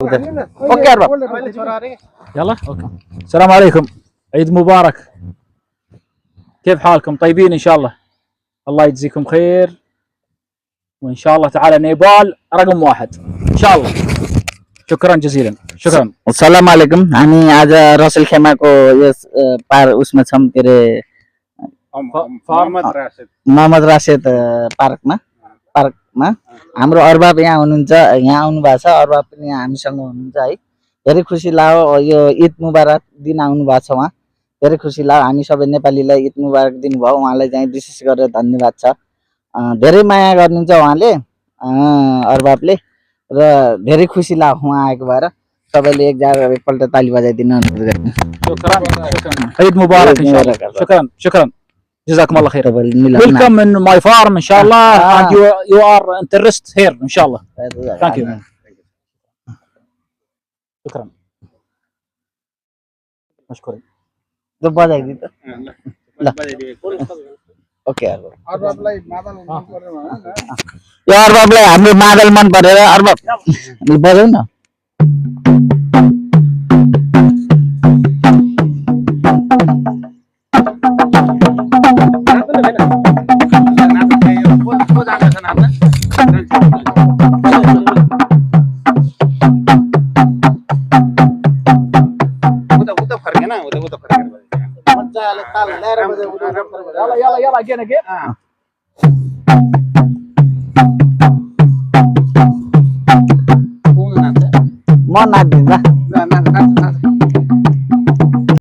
اوكي ارباب يلا اوكي. السلام عليكم، عيد مبارك. كيف حالكم؟ طيبين ان شاء الله؟ الله يجزيكم خير، وان شاء الله تعالى نيبال رقم 1 ان شاء الله. شكرا جزيلا. شكرا. अस्सलामुअलैकुम। हामी आज रसेल खेमाको यस पार उसमा छौं के रे मोहम्मद राशिद पार्कमा हाम्रो अरबाब यहाँ हुनुहुन्छ, यहाँ आउनु भएको छ। अरबाब पनि यहाँ हामीसँग हुनुहुन्छ है। धेरै खुसी लाग्यो, यो ईद मुबारक दिन आउनु भएको छ उहाँ, धेरै खुसी लाग्यो। हामी सबै नेपालीलाई ईद मुबारक दिनुभयो, उहाँलाई चाहिँ विशेष गरेर धन्यवाद छ। धेरै माया गर्नुहुन्छ उहाँले, अरबाबले, र धेरै खुसी लाग्यो उहाँ आएको भएर। सबैले एकपल्ट ताली बजाइदिनु अनुरोध गर्छु। عيد مبارك ان شاء الله. شكرا شكرا جزاكم الله خير. Welcome in my farm ان شاء الله, and you are interest here ان شاء الله. Thank you. شكرا مشكورين. तो बजाइदिनु त ल। ओके अरबाबलाई मादल मन पर्यो हैन, यो अरबाबलाई हाम्रो मादल मन परेर अरबाब बजाउ न। يلا يلا again म नाच्दिन्छ।